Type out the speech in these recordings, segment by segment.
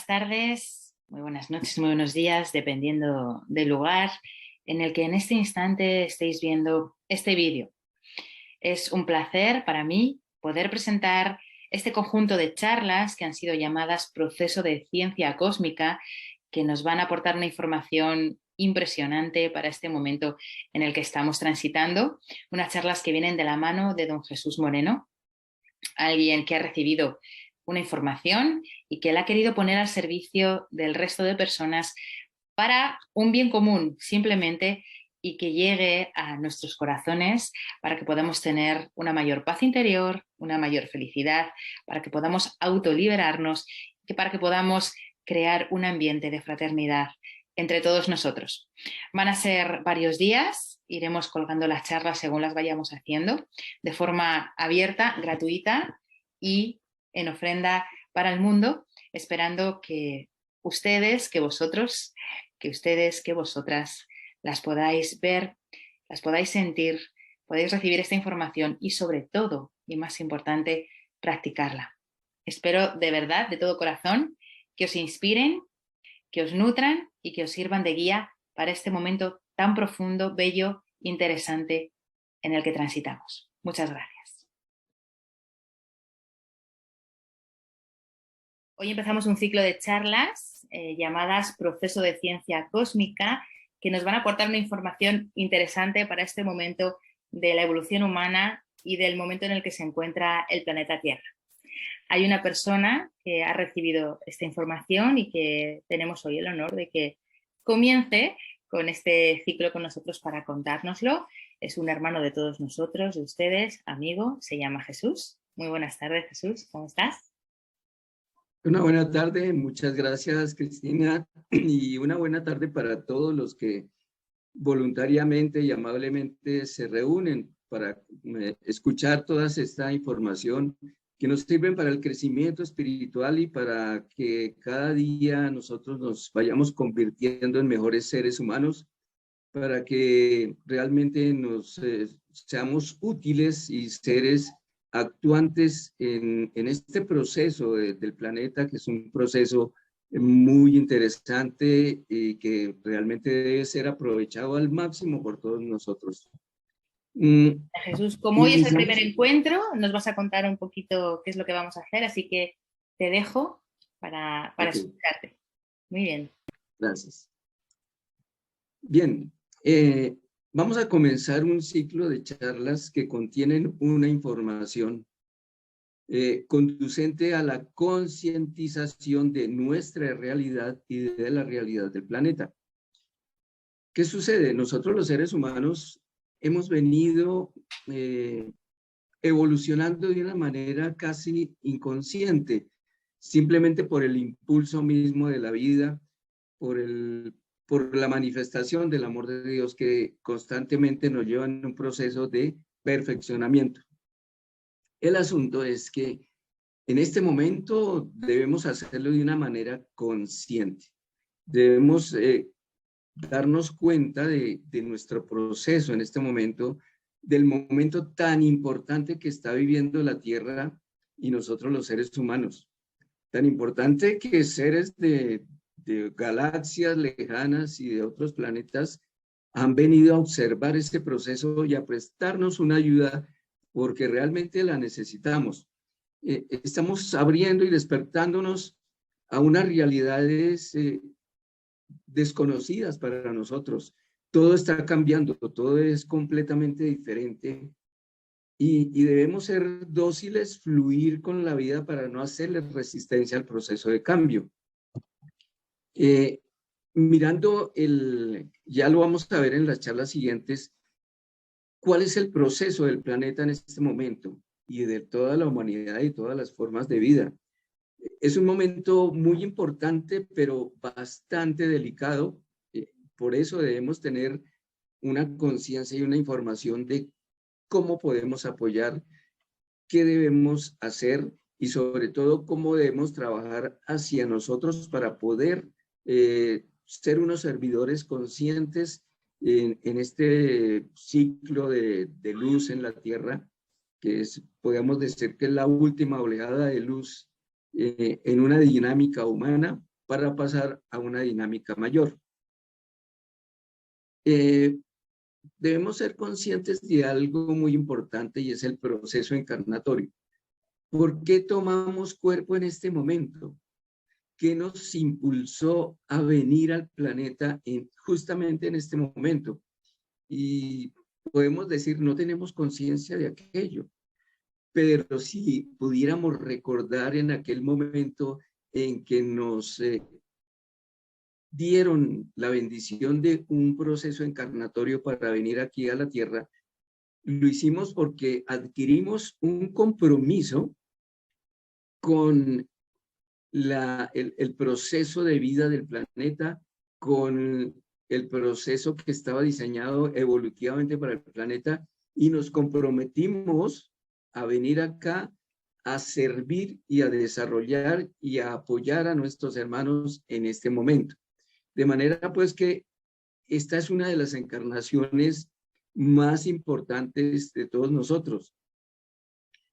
tardes, muy buenas noches, muy buenos días, dependiendo del lugar en el que en este instante estéis viendo este vídeo. Es un placer para mí poder presentar este conjunto de charlas que han sido llamadas Proceso de Ciencia Cósmica, que nos van a aportar una información impresionante para este momento en el que estamos transitando. Unas charlas que vienen de la mano de don Jesús Moreno, alguien que ha recibido una información y que la ha querido poner al servicio del resto de personas para un bien común, simplemente, y que llegue a nuestros corazones para que podamos tener una mayor paz interior, una mayor felicidad, para que podamos autoliberarnos y para que podamos crear un ambiente de fraternidad entre todos nosotros. Van a ser varios días, iremos colgando las charlas según las vayamos haciendo, de forma abierta, gratuita y en ofrenda para el mundo, esperando que ustedes, que vosotros, que ustedes, que vosotras las podáis ver, las podáis sentir, podáis recibir esta información y sobre todo, y más importante, practicarla. Espero de verdad, de todo corazón, que os inspiren, que os nutran y que os sirvan de guía para este momento tan profundo, bello, interesante en el que transitamos. Muchas gracias. Hoy empezamos un ciclo de charlas llamadas Proceso de Ciencia Cósmica, que nos van a aportar una información interesante para este momento de la evolución humana y del momento en el que se encuentra el planeta Tierra. Hay una persona que ha recibido esta información y que tenemos hoy el honor de que comience con este ciclo con nosotros para contárnoslo. Es un hermano de todos nosotros, de ustedes, amigo, se llama Jesús. Muy buenas tardes, Jesús, ¿cómo estás? Una buena tarde, muchas gracias, Cristina, y una buena tarde para todos los que voluntariamente y amablemente se reúnen para escuchar toda esta información que nos sirven para el crecimiento espiritual y para que cada día nosotros nos vayamos convirtiendo en mejores seres humanos, para que realmente seamos útiles y seres actuantes en este proceso del planeta, que es un proceso muy interesante y que realmente debe ser aprovechado al máximo por todos nosotros. Jesús, como hoy es el primer encuentro, nos vas a contar un poquito qué es lo que vamos a hacer, así que te dejo para escucharte. Muy bien. Gracias. Bien, vamos a comenzar un ciclo de charlas que contienen una información conducente a la concientización de nuestra realidad y de la realidad del planeta. ¿Qué sucede? Nosotros los seres humanos hemos venido evolucionando de una manera casi inconsciente, simplemente por el impulso mismo de la vida, por la manifestación del amor de Dios que constantemente nos lleva en un proceso de perfeccionamiento. El asunto es que en este momento debemos hacerlo de una manera consciente. Debemos darnos cuenta de nuestro proceso en este momento, del momento tan importante que está viviendo la Tierra y nosotros los seres humanos. Tan importante que seres de galaxias lejanas y de otros planetas han venido a observar este proceso y a prestarnos una ayuda porque realmente la necesitamos. Estamos abriendo y despertándonos a unas realidades desconocidas para nosotros. Todo está cambiando, todo es completamente diferente y debemos ser dóciles, fluir con la vida para no hacerle resistencia al proceso de cambio. Mirando ya lo vamos a ver en las charlas siguientes, ¿cuál es el proceso del planeta en este momento y de toda la humanidad y todas las formas de vida? Es un momento muy importante, pero bastante delicado. Por eso debemos tener una conciencia y una información de cómo podemos apoyar, qué debemos hacer y sobre todo cómo debemos trabajar hacia nosotros para poder ser unos servidores conscientes en este ciclo de luz en la Tierra, que podríamos decir que es la última oleada de luz en una dinámica humana para pasar a una dinámica mayor. Debemos ser conscientes de algo muy importante y es el proceso encarnatorio. ¿Por qué tomamos cuerpo en este momento? ¿Qué nos impulsó a venir al planeta justamente en este momento? Y podemos decir, no tenemos conciencia de aquello, pero si pudiéramos recordar en aquel momento en que nos dieron la bendición de un proceso encarnatorio para venir aquí a la Tierra, lo hicimos porque adquirimos un compromiso con el proceso de vida del planeta, con el proceso que estaba diseñado evolutivamente para el planeta, y nos comprometimos a venir acá a servir y a desarrollar y a apoyar a nuestros hermanos en este momento. De manera pues que esta es una de las encarnaciones más importantes de todos nosotros.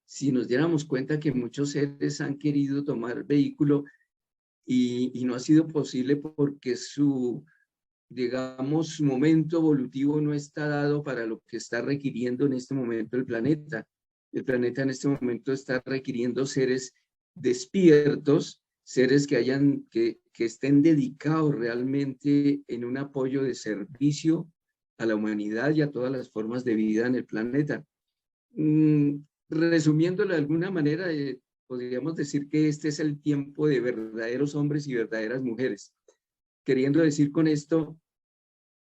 Si nos diéramos cuenta que muchos seres han querido tomar vehículo y no ha sido posible porque digamos, su momento evolutivo no está dado para lo que está requiriendo en este momento el planeta. El planeta en este momento está requiriendo seres despiertos, seres que estén dedicados realmente en un apoyo de servicio a la humanidad y a todas las formas de vida en el planeta. Resumiéndolo de alguna manera, podríamos decir que este es el tiempo de verdaderos hombres y verdaderas mujeres, queriendo decir con esto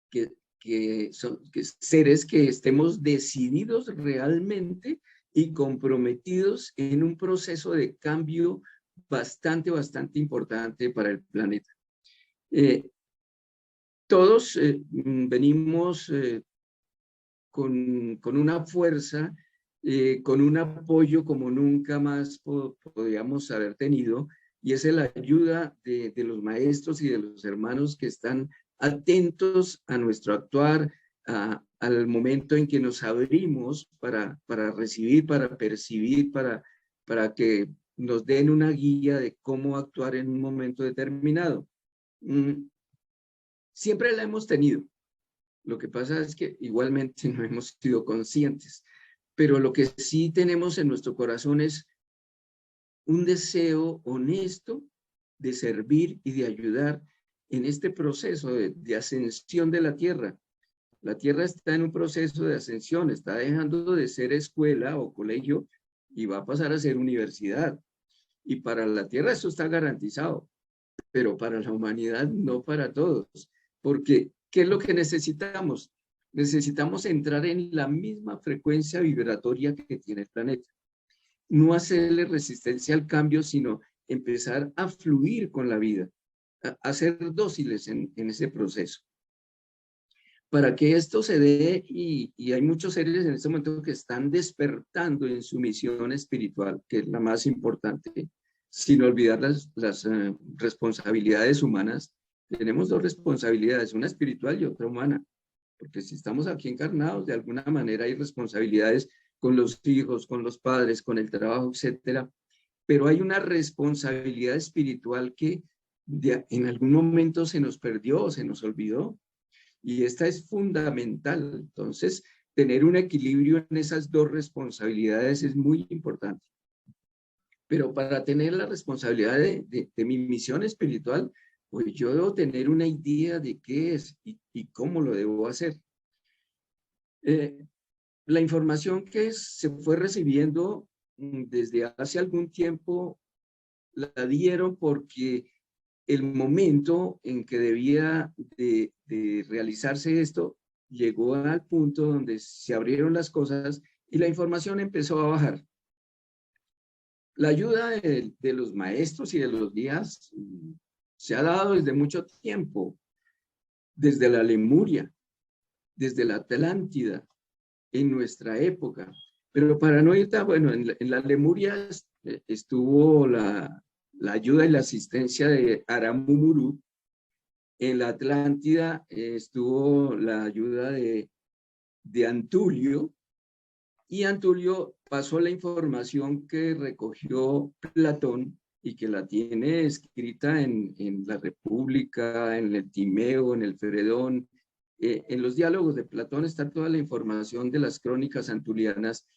que son seres que estemos decididos realmente y comprometidos en un proceso de cambio bastante importante para el planeta. Todos venimos con una fuerza, con un apoyo como nunca más podríamos haber tenido, y es la ayuda de los maestros y de los hermanos que están atentos a nuestro actuar, al momento en que nos abrimos para recibir, para percibir, para que nos den una guía de cómo actuar en un momento determinado. Siempre la hemos tenido. Lo que pasa es que igualmente no hemos sido conscientes, pero lo que sí tenemos en nuestro corazón es un deseo honesto de servir y de ayudar en este proceso de ascensión de la Tierra. La Tierra está en un proceso de ascensión, está dejando de ser escuela o colegio y va a pasar a ser universidad. Y para la Tierra eso está garantizado, pero para la humanidad no para todos, porque ¿qué es lo que necesitamos? Necesitamos entrar en la misma frecuencia vibratoria que tiene el planeta. No hacerle resistencia al cambio, sino empezar a fluir con la vida, a ser dóciles en ese proceso. Para que esto se dé, y hay muchos seres en este momento que están despertando en su misión espiritual, que es la más importante, sin olvidar las responsabilidades humanas. Tenemos dos responsabilidades, una espiritual y otra humana, porque si estamos aquí encarnados, de alguna manera hay responsabilidades con los hijos, con los padres, con el trabajo, etcétera, pero hay una responsabilidad espiritual que en algún momento se nos perdió, se nos olvidó, y esta es fundamental. Entonces, tener un equilibrio en esas dos responsabilidades es muy importante. Pero para tener la responsabilidad de mi misión espiritual, pues yo debo tener una idea de qué es y cómo lo debo hacer. La información que se fue recibiendo desde hace algún tiempo la dieron porque el momento en que debía de realizarse esto llegó al punto donde se abrieron las cosas y la información empezó a bajar. La ayuda de los maestros y de los guías se ha dado desde mucho tiempo, desde la Lemuria, desde la Atlántida, en nuestra época. Pero para no ir tan, bueno, en la Lemuria estuvo la ayuda y la asistencia de Aramumuru. En la Atlántida estuvo la ayuda de Antulio, y Antulio pasó la información que recogió Platón y que la tiene escrita en la República, en el Timeo, en el Fedredón. En los diálogos de Platón está toda la información de las crónicas antulianas,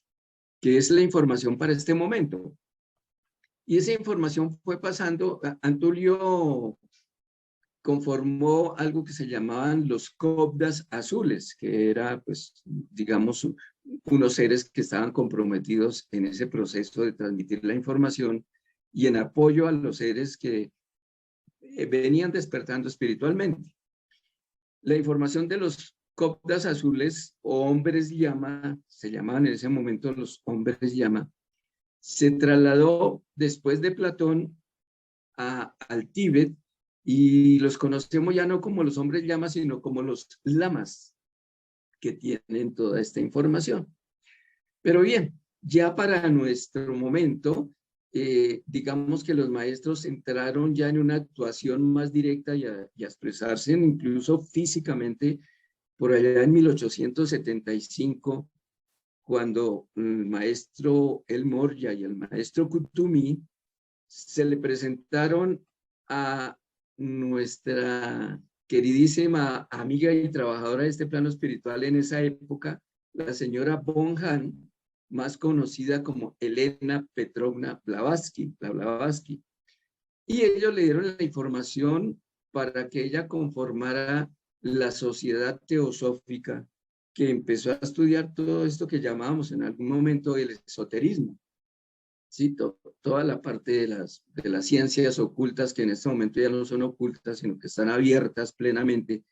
que es la información para este momento. Y esa información fue pasando. Antulio conformó algo que se llamaban los cobdas azules, que era, pues, digamos, unos seres que estaban comprometidos en ese proceso de transmitir la información y en apoyo a los seres que venían despertando espiritualmente. La información de los copdas azules o hombres llama, se llamaban en ese momento los hombres llama, se trasladó después de Platón al Tíbet y los conocemos ya no como los hombres llama, sino como los lamas que tienen toda esta información. Pero bien, ya para nuestro momento, digamos que los maestros entraron ya en una actuación más directa y a expresarse incluso físicamente por allá en 1875, cuando el maestro El Morya y el maestro Kutumi se le presentaron a nuestra queridísima amiga y trabajadora de este plano espiritual en esa época, la señora Bonhan, más conocida como Elena Petrovna Blavatsky, Blavatsky. Y ellos le dieron la información para que ella conformara la sociedad teosófica que empezó a estudiar todo esto que llamábamos en algún momento el esoterismo. Sí, toda la parte de las ciencias ocultas, que en este momento ya no son ocultas, sino que están abiertas plenamente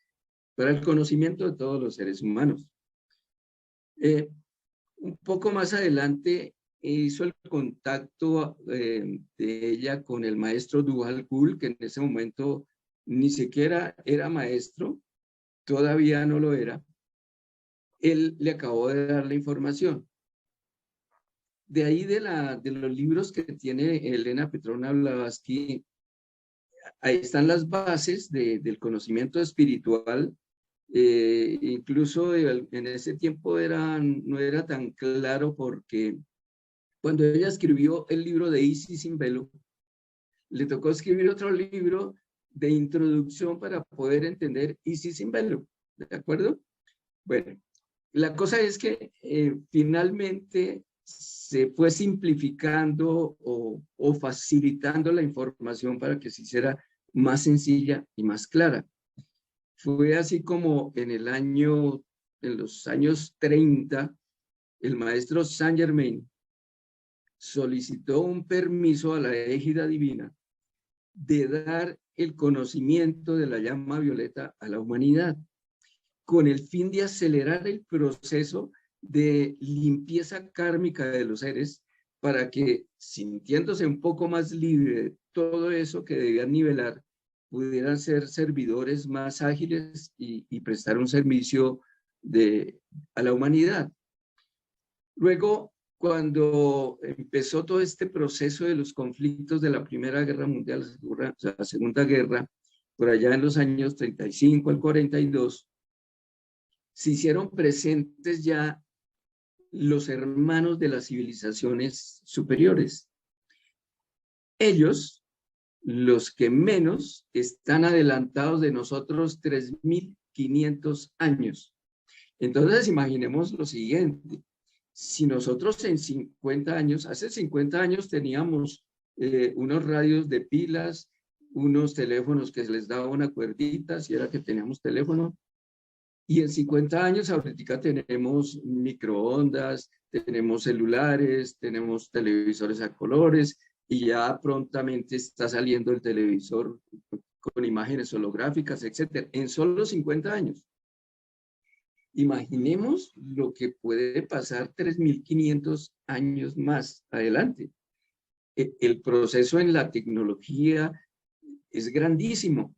para el conocimiento de todos los seres humanos. Un poco más adelante hizo el contacto de ella con el maestro Dujal Ghul, que en ese momento ni siquiera era maestro, todavía no lo era. Él le acabó de dar la información. De ahí de los libros que tiene Elena Petrovna Blavatsky, ahí están las bases del conocimiento espiritual. Incluso en ese tiempo no era tan claro, porque cuando ella escribió el libro de Isis sin velo, le tocó escribir otro libro de introducción para poder entender Isis sin velo, ¿de acuerdo? Bueno, la cosa es que finalmente se fue simplificando o facilitando la información para que se hiciera más sencilla y más clara. Fue así como en los años 30, el maestro Saint Germain solicitó un permiso a la égida divina de dar el conocimiento de la llama violeta a la humanidad, con el fin de acelerar el proceso de limpieza kármica de los seres, para que, sintiéndose un poco más libre de todo eso que debían nivelar, pudieran ser servidores más ágiles y prestar un servicio a la humanidad. Luego, cuando empezó todo este proceso de los conflictos de la Primera Guerra Mundial, la Segunda Guerra, por allá en los años 35 al 42, se hicieron presentes ya los hermanos de las civilizaciones superiores. Ellos, los que menos, están adelantados de nosotros 3.500 años. Entonces, imaginemos lo siguiente. Si nosotros en 50 años, hace 50 años teníamos unos radios de pilas, unos teléfonos que se les daba una cuerdita, si era que teníamos teléfono, y en 50 años ahorita tenemos microondas, tenemos celulares, tenemos televisores a colores, y ya prontamente está saliendo el televisor con imágenes holográficas, etcétera, en solo 50 años. Imaginemos lo que puede pasar 3.500 años más adelante. El proceso en la tecnología es grandísimo,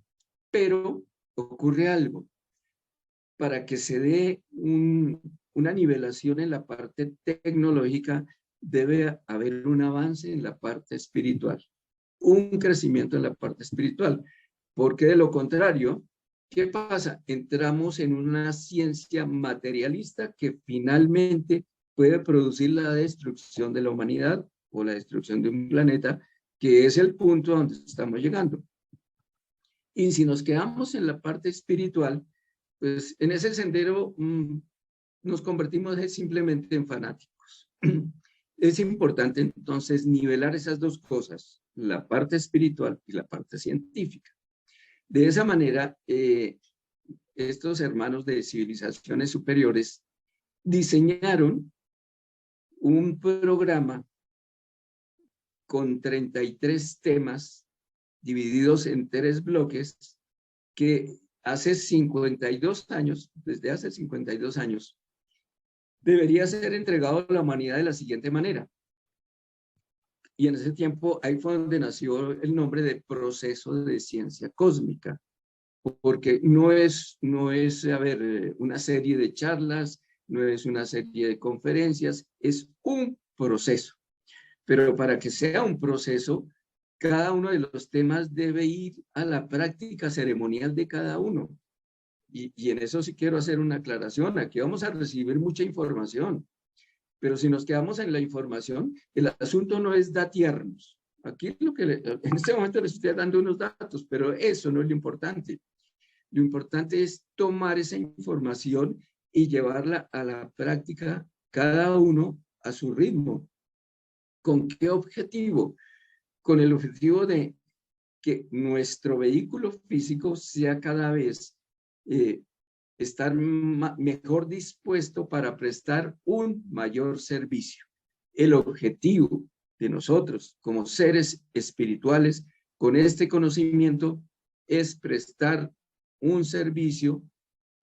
pero ocurre algo. Para que se dé una nivelación en la parte tecnológica, debe haber un avance en la parte espiritual, un crecimiento en la parte espiritual, porque de lo contrario, ¿qué pasa? Entramos en una ciencia materialista que finalmente puede producir la destrucción de la humanidad o la destrucción de un planeta que es el punto a donde estamos llegando. Y si nos quedamos en la parte espiritual, pues en ese sendero nos convertimos simplemente en fanáticos. Es importante entonces nivelar esas dos cosas, la parte espiritual y la parte científica. De esa manera, estos hermanos de civilizaciones superiores diseñaron un programa con 33 temas divididos en 3 bloques que hace 52 años, desde hace 52 años, debería ser entregado a la humanidad de la siguiente manera. Y en ese tiempo, ahí fue donde nació el nombre de proceso de ciencia cósmica, porque no es, a ver, una serie de charlas, no es una serie de conferencias, es un proceso. Pero para que sea un proceso, cada uno de los temas debe ir a la práctica ceremonial de cada uno. Y en eso sí quiero hacer una aclaración. Aquí vamos a recibir mucha información, pero si nos quedamos en la información, el asunto no es datearnos. Aquí en este momento les estoy dando unos datos, pero eso no es lo importante. Lo importante es tomar esa información y llevarla a la práctica, cada uno a su ritmo. ¿Con qué objetivo? Con el objetivo de que nuestro vehículo físico sea cada vez estar mejor dispuesto para prestar un mayor servicio. El objetivo de nosotros como seres espirituales con este conocimiento es prestar un servicio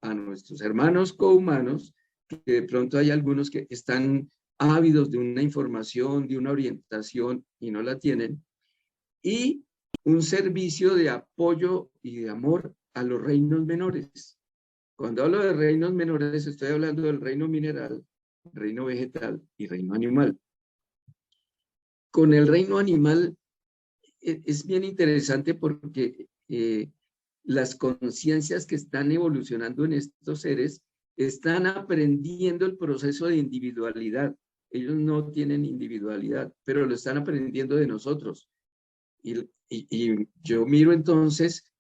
a nuestros hermanos cohumanos, que de pronto hay algunos que están ávidos de una información, de una orientación y no la tienen, y un servicio de apoyo y de amor a los reinos menores. Cuando hablo de reinos menores, estoy hablando del reino mineral, reino vegetal y reino animal. Con el reino animal es bien interesante porque las conciencias que están evolucionando en estos seres están aprendiendo el proceso de individualidad. Ellos no tienen individualidad, pero lo están aprendiendo de nosotros. Y yo miro entonces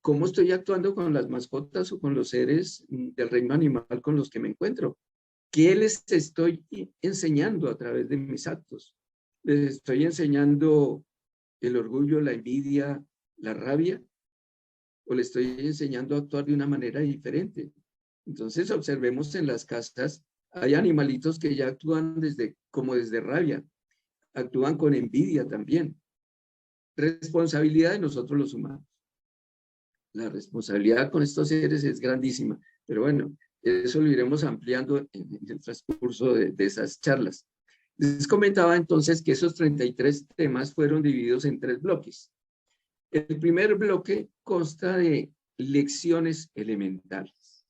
cómo estoy actuando con las mascotas o con los seres del reino animal con los que me encuentro. ¿Qué les estoy enseñando a través de mis actos? ¿Les estoy enseñando el orgullo, la envidia, la rabia? ¿O les estoy enseñando a actuar de una manera diferente? Entonces observemos en las casas, hay animalitos que ya actúan como desde rabia, actúan con envidia también. Responsabilidad de nosotros los humanos. La responsabilidad con estos seres es grandísima, pero bueno, eso lo iremos ampliando en el transcurso de esas charlas. Les comentaba entonces que esos 33 temas fueron divididos en 3 bloques. El primer bloque consta de lecciones elementales,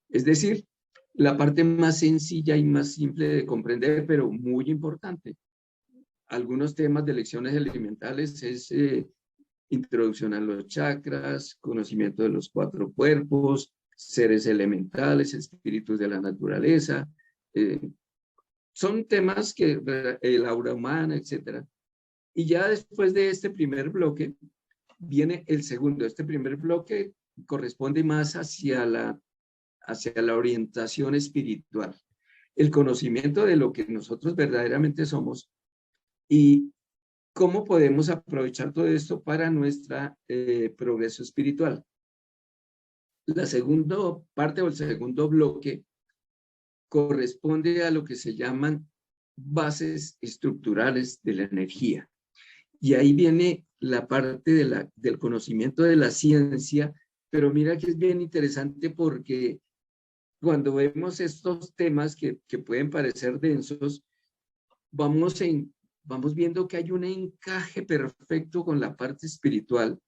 es decir, la parte más sencilla y más simple de comprender, pero muy importante. Algunos temas de lecciones elementales es introducción a los chakras, conocimiento de los 4 cuerpos, seres elementales, espíritus de la naturaleza. Son temas que el aura humana, etc. Y ya después de este primer bloque, viene el segundo. Este primer bloque corresponde más hacia la orientación espiritual, el conocimiento de lo que nosotros verdaderamente somos y cómo podemos aprovechar todo esto para nuestro progreso espiritual. La segunda parte o el segundo bloque corresponde a lo que se llaman bases estructurales de la energía. Y ahí viene la parte del conocimiento de la ciencia, pero mira que es bien interesante porque cuando vemos estos temas que pueden parecer densos, vamos viendo que hay un encaje perfecto con la parte espiritual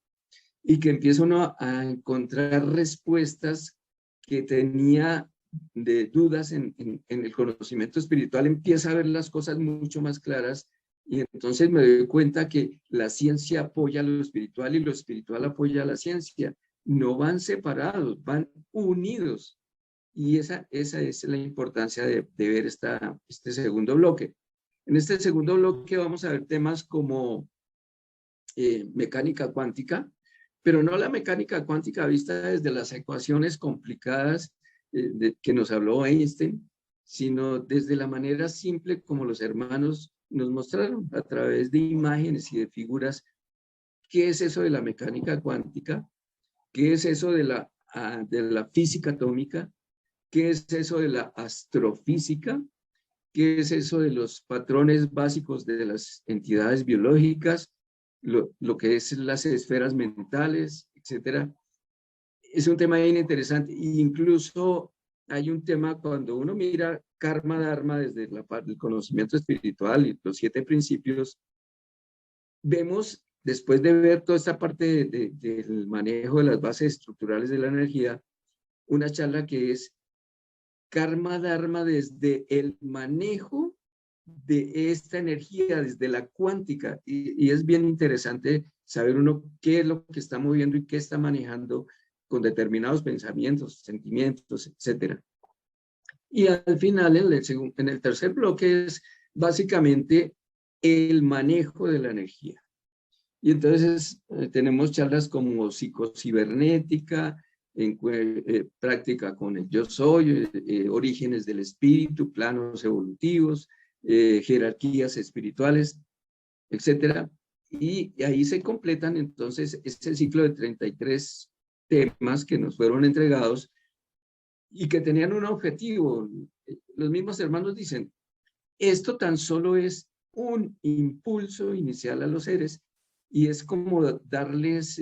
y que empieza uno a encontrar respuestas que tenía de dudas en el conocimiento espiritual, empieza a ver las cosas mucho más claras y entonces me doy cuenta que la ciencia apoya lo espiritual y lo espiritual apoya a la ciencia. No van separados, van unidos. Y esa es la importancia de ver este segundo bloque. En este segundo bloque vamos a ver temas como mecánica cuántica, pero no la mecánica cuántica vista desde las ecuaciones complicadas que nos habló Einstein, sino desde la manera simple como los hermanos nos mostraron a través de imágenes y de figuras. ¿Qué es eso de la mecánica cuántica? ¿Qué es eso de la física atómica? ¿Qué es eso de la astrofísica? ¿Qué es eso de los patrones básicos de las entidades biológicas? Lo que es las esferas mentales, etcétera. Es un tema bien interesante. E incluso hay un tema cuando uno mira Karma Dharma desde la parte del conocimiento espiritual y los 7 principios, vemos, después de ver toda esta parte del manejo de las bases estructurales de la energía, una charla que es Karma Dharma desde el manejo de esta energía, desde la cuántica. Y es bien interesante saber uno qué es lo que está moviendo y qué está manejando con determinados pensamientos, sentimientos, etcétera. Y al final, en el tercer bloque, es básicamente el manejo de la energía. Y entonces tenemos charlas como psicocibernética, práctica con el yo soy, orígenes del espíritu, planos evolutivos, jerarquías espirituales, etcétera. Y ahí se completan entonces este ciclo de 33 temas que nos fueron entregados y que tenían un objetivo. Los mismos hermanos dicen, esto tan solo es un impulso inicial a los seres y es como darles,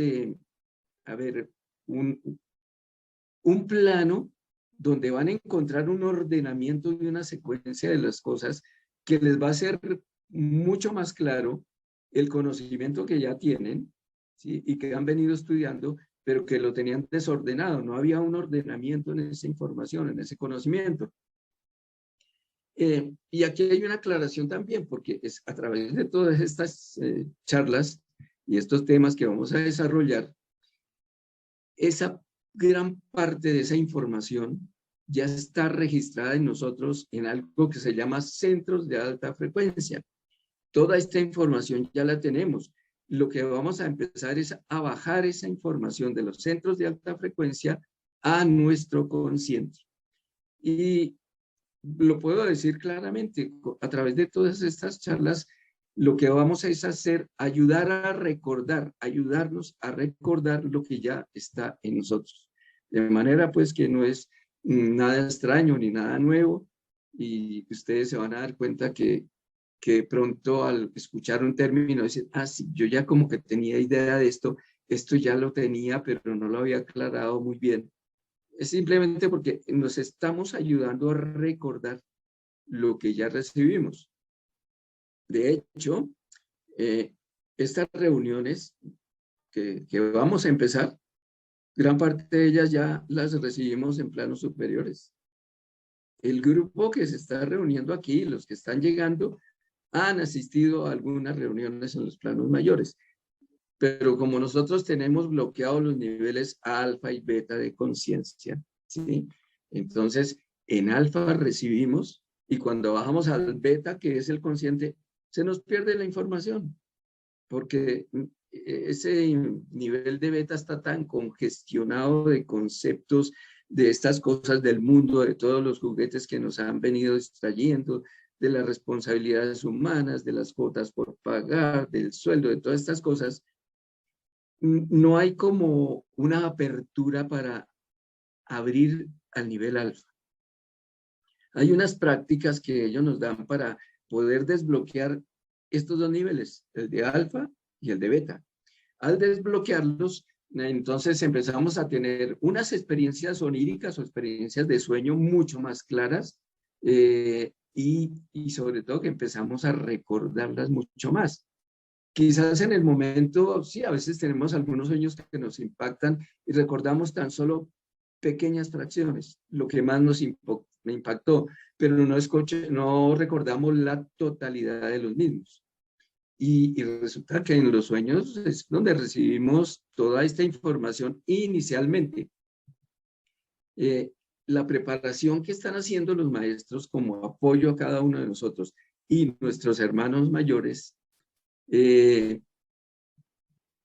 un plano donde van a encontrar un ordenamiento y una secuencia de las cosas que les va a hacer mucho más claro el conocimiento que ya tienen, ¿sí? Y que han venido estudiando, pero que lo tenían desordenado. No había un ordenamiento en esa información, en ese conocimiento. Y aquí hay una aclaración también, porque es a través de todas estas charlas y estos temas que vamos a desarrollar, esa gran parte de esa información ya está registrada en nosotros en algo que se llama centros de alta frecuencia. Toda esta información ya la tenemos. Lo que vamos a empezar es a bajar esa información de los centros de alta frecuencia a nuestro consciente. Y lo puedo decir claramente, a través de todas estas charlas, lo que vamos a hacer, ayudar a recordar, ayudarnos a recordar lo que ya está en nosotros. De manera pues que no es nada extraño ni nada nuevo, y ustedes se van a dar cuenta que pronto al escuchar un término dicen, ah, sí, yo ya como que tenía idea de esto ya lo tenía, pero no lo había aclarado muy bien. Es simplemente porque nos estamos ayudando a recordar lo que ya recibimos. De hecho, estas reuniones que vamos a empezar, gran parte de ellas ya las recibimos en planos superiores. El grupo que se está reuniendo aquí, los que están llegando, han asistido a algunas reuniones en los planos mayores. Pero como nosotros tenemos bloqueados los niveles alfa y beta de conciencia, ¿sí? Entonces, en alfa recibimos y cuando bajamos al beta, que es el consciente, se nos pierde la información, porque ese nivel de beta está tan congestionado de conceptos, de estas cosas del mundo, de todos los juguetes que nos han venido extrayendo, de las responsabilidades humanas, de las cuotas por pagar, del sueldo, de todas estas cosas. No hay como una apertura para abrir al nivel alfa. Hay unas prácticas que ellos nos dan para poder desbloquear estos dos niveles, el de alfa y el de beta. Al desbloquearlos, entonces empezamos a tener unas experiencias oníricas o experiencias de sueño mucho más claras y sobre todo que empezamos a recordarlas mucho más. Quizás en el momento, sí, a veces tenemos algunos sueños que nos impactan y recordamos tan solo pequeñas fracciones, lo que más nos impactó, pero no recordamos la totalidad de los mismos. Y resulta que en los sueños es donde recibimos toda esta información inicialmente. La preparación que están haciendo los maestros como apoyo a cada uno de nosotros y nuestros hermanos mayores,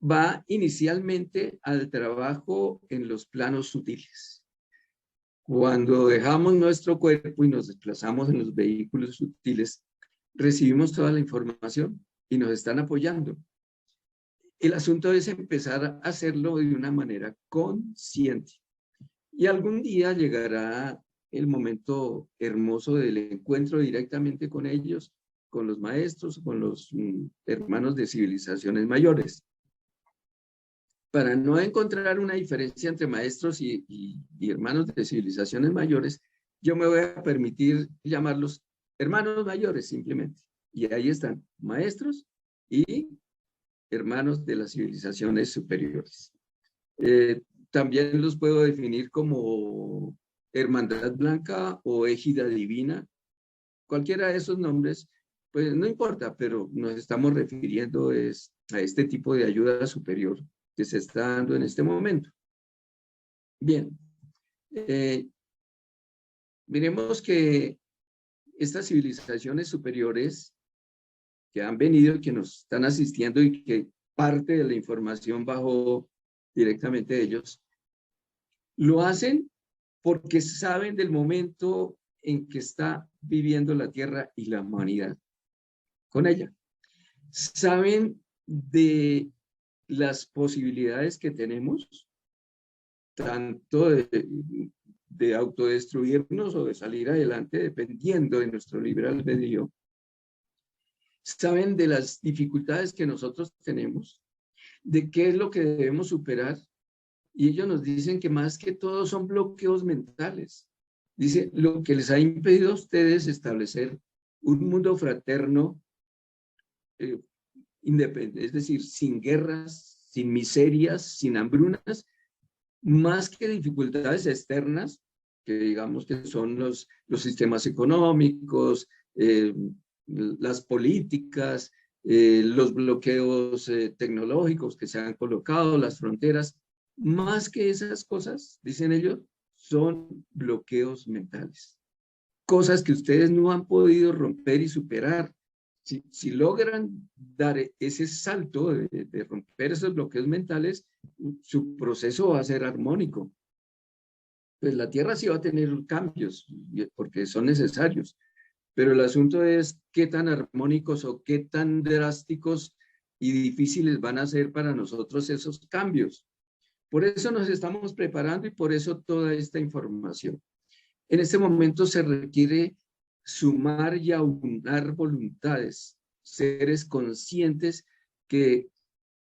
va inicialmente al trabajo en los planos sutiles. Cuando dejamos nuestro cuerpo y nos desplazamos en los vehículos sutiles, recibimos toda la información y nos están apoyando. El asunto es empezar a hacerlo de una manera consciente. Y algún día llegará el momento hermoso del encuentro directamente con ellos, con los maestros, con los hermanos de civilizaciones mayores. Para no encontrar una diferencia entre maestros y hermanos de civilizaciones mayores, yo me voy a permitir llamarlos hermanos mayores simplemente. Y ahí están, maestros y hermanos de las civilizaciones superiores. También los puedo definir como hermandad blanca o égida divina. Cualquiera de esos nombres, pues no importa, pero nos estamos refiriendo a este tipo de ayuda superior que se está dando en este momento. Bien, miremos que estas civilizaciones superiores que han venido y que nos están asistiendo y que parte de la información bajó directamente de ellos, lo hacen porque saben del momento en que está viviendo la Tierra y la humanidad con ella. Saben de las posibilidades que tenemos, tanto de autodestruirnos o de salir adelante, dependiendo de nuestro libre albedrío. Saben de las dificultades que nosotros tenemos, de qué es lo que debemos superar, y ellos nos dicen que más que todo son bloqueos mentales. Dice, lo que les ha impedido a ustedes establecer un mundo fraterno, independiente, es decir, sin guerras, sin miserias, sin hambrunas, más que dificultades externas, que digamos que son los sistemas económicos, las políticas, los bloqueos tecnológicos que se han colocado, las fronteras, más que esas cosas, dicen ellos, son bloqueos mentales. Cosas que ustedes no han podido romper y superar. Si logran dar ese salto de romper esos bloqueos mentales, su proceso va a ser armónico. Pues la Tierra sí va a tener cambios, porque son necesarios, pero el asunto es qué tan armónicos o qué tan drásticos y difíciles van a ser para nosotros esos cambios. Por eso nos estamos preparando y por eso toda esta información. En este momento se requiere sumar y aunar voluntades, seres conscientes que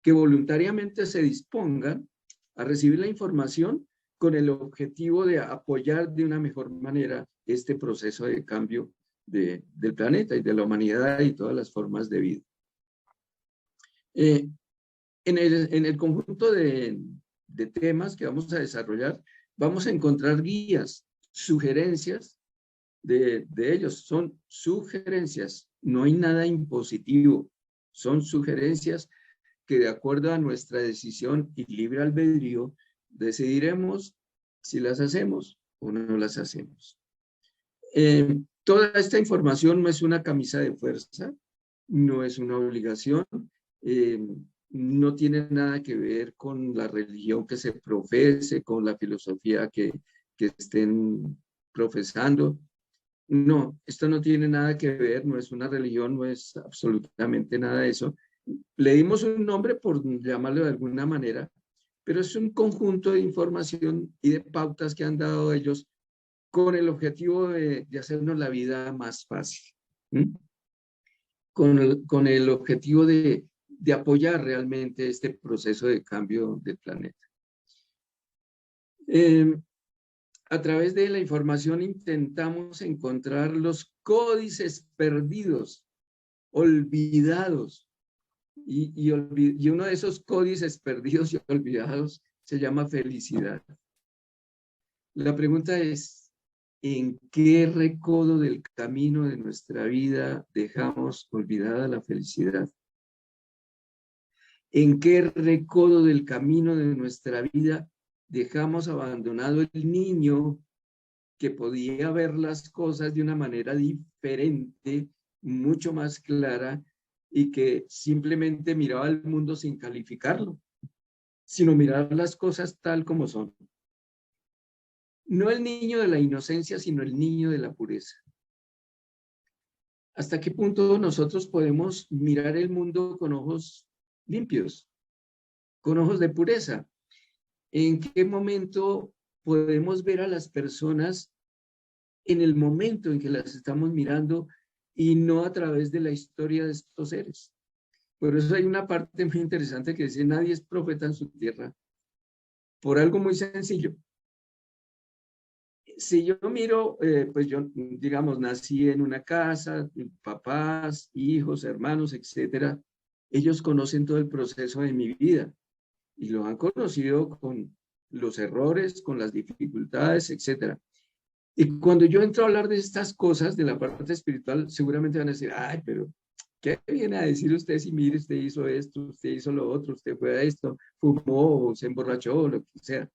voluntariamente se dispongan a recibir la información con el objetivo de apoyar de una mejor manera este proceso de cambio del planeta y de la humanidad y todas las formas de vida. En el conjunto de temas que vamos a desarrollar, vamos a encontrar guías, sugerencias de ellos. Son sugerencias, no hay nada impositivo, son sugerencias que de acuerdo a nuestra decisión y libre albedrío decidiremos si las hacemos o no las hacemos. Toda esta información no es una camisa de fuerza, no es una obligación, no tiene nada que ver con la religión que se profese, con la filosofía que estén profesando. No, esto no tiene nada que ver, no es una religión, no es absolutamente nada de eso. Le dimos un nombre por llamarlo de alguna manera, pero es un conjunto de información y de pautas que han dado ellos con el objetivo de hacernos la vida más fácil. Con el objetivo de apoyar realmente este proceso de cambio del planeta. A través de la información intentamos encontrar los códices perdidos, olvidados, y uno de esos códices perdidos y olvidados se llama felicidad. La pregunta es, ¿en qué recodo del camino de nuestra vida dejamos olvidada la felicidad? ¿En qué recodo del camino de nuestra vida dejamos abandonado el niño que podía ver las cosas de una manera diferente, mucho más clara, y que simplemente miraba al mundo sin calificarlo, sino mirar las cosas tal como son. No el niño de la inocencia, sino el niño de la pureza. ¿Hasta qué punto nosotros podemos mirar el mundo con ojos limpios, con ojos de pureza? ¿En qué momento podemos ver a las personas en el momento en que las estamos mirando y no a través de la historia de estos seres? Por eso hay una parte muy interesante que dice: nadie es profeta en su tierra, por algo muy sencillo. Si yo miro, pues yo, digamos, nací en una casa, papás, hijos, hermanos, etcétera. Ellos conocen todo el proceso de mi vida y lo han conocido con los errores, con las dificultades, etcétera. Y cuando yo entro a hablar de estas cosas, de la parte espiritual, seguramente van a decir: ay, pero ¿qué viene a decir usted si mire, usted hizo esto, usted hizo lo otro, usted fue a esto, fumó, o se emborrachó, o lo que sea?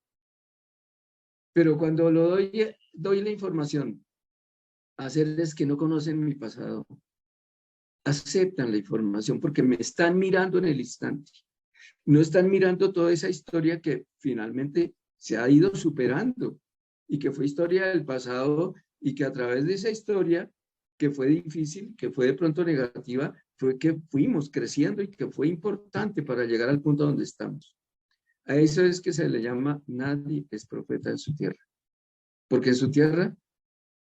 Pero cuando lo doy la información a seres que no conocen mi pasado, aceptan la información porque me están mirando en el instante. No están mirando toda esa historia que finalmente se ha ido superando y que fue historia del pasado, y que a través de esa historia, que fue difícil, que fue de pronto negativa, fue que fuimos creciendo y que fue importante para llegar al punto donde estamos. A eso es que se le llama: nadie es profeta en su tierra. Porque en su tierra,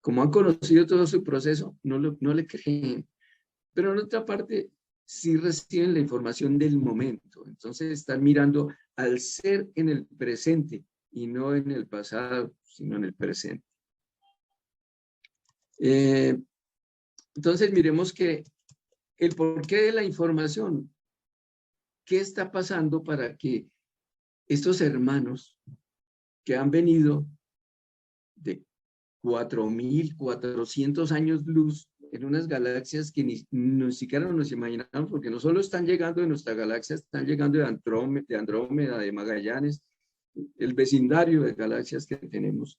como han conocido todo su proceso, no le creen. Pero en otra parte, sí reciben la información del momento. Entonces están mirando al ser en el presente y no en el pasado, sino en el presente. Entonces miremos que el porqué de la información, qué está pasando para que estos hermanos que han venido de 4.400 años luz en unas galaxias que ni siquiera nos imaginamos, porque no solo están llegando de nuestra galaxia, están llegando de Andrómeda, de Magallanes, el vecindario de galaxias que tenemos,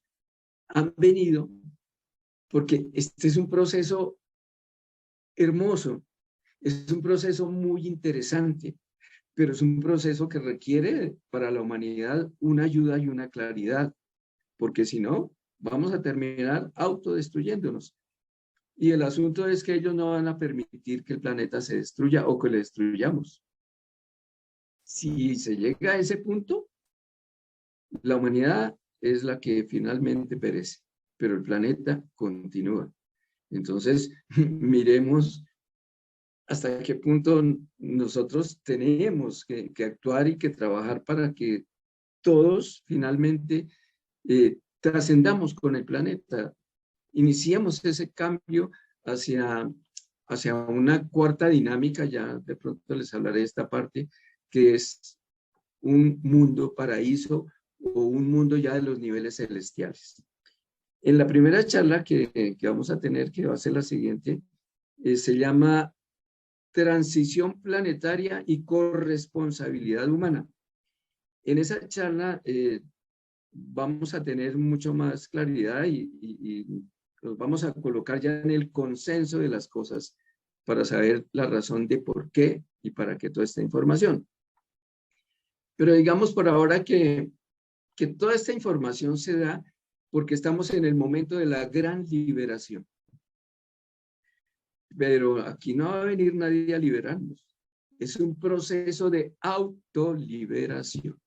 han venido porque este es un proceso hermoso, es un proceso muy interesante, pero es un proceso que requiere para la humanidad una ayuda y una claridad, porque si no, vamos a terminar autodestruyéndonos. Y el asunto es que ellos no van a permitir que el planeta se destruya o que lo destruyamos. Si se llega a ese punto, la humanidad es la que finalmente perece, pero el planeta continúa. Entonces, miremos hasta qué punto nosotros tenemos que actuar y que trabajar para que todos finalmente trascendamos con el planeta. Iniciemos ese cambio hacia una cuarta dinámica, ya de pronto les hablaré de esta parte, que es un mundo paraíso o un mundo ya de los niveles celestiales. En la primera charla que vamos a tener, que va a ser la siguiente, se llama Transición Planetaria y Corresponsabilidad Humana. En esa charla vamos a tener mucho más claridad y nos vamos a colocar ya en el consenso de las cosas para saber la razón de por qué y para qué toda esta información. Pero digamos por ahora que toda esta información se da porque estamos en el momento de la gran liberación. Pero aquí no va a venir nadie a liberarnos. Es un proceso de autoliberación.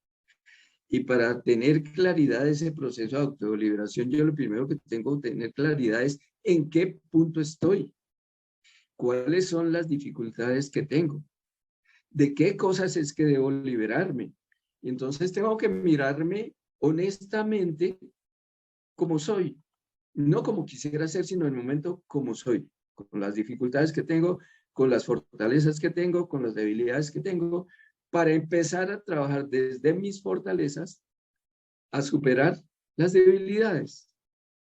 Y para tener claridad de ese proceso de autoliberación, yo lo primero que tengo que tener claridad es en qué punto estoy. ¿Cuáles son las dificultades que tengo? ¿De qué cosas es que debo liberarme? Y entonces tengo que mirarme honestamente como soy. No como quisiera ser, sino en el momento como soy. Con las dificultades que tengo, con las fortalezas que tengo, con las debilidades que tengo, para empezar a trabajar desde mis fortalezas a superar las debilidades,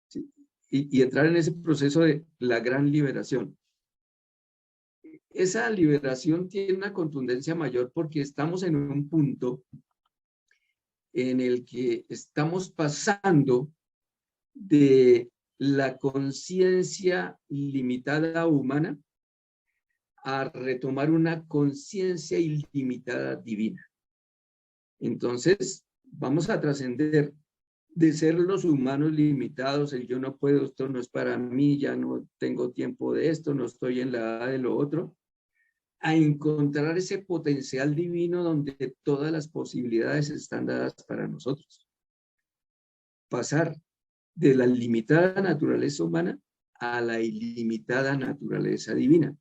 ¿sí? Y entrar en ese proceso de la gran liberación. Esa liberación tiene una contundencia mayor porque estamos en un punto en el que estamos pasando de la conciencia limitada humana a retomar una conciencia ilimitada divina. Entonces, vamos a trascender de ser los humanos limitados, el yo no puedo, esto no es para mí, ya no tengo tiempo de esto, no estoy en la edad de lo otro, a encontrar ese potencial divino donde todas las posibilidades están dadas para nosotros. Pasar de la limitada naturaleza humana a la ilimitada naturaleza divina.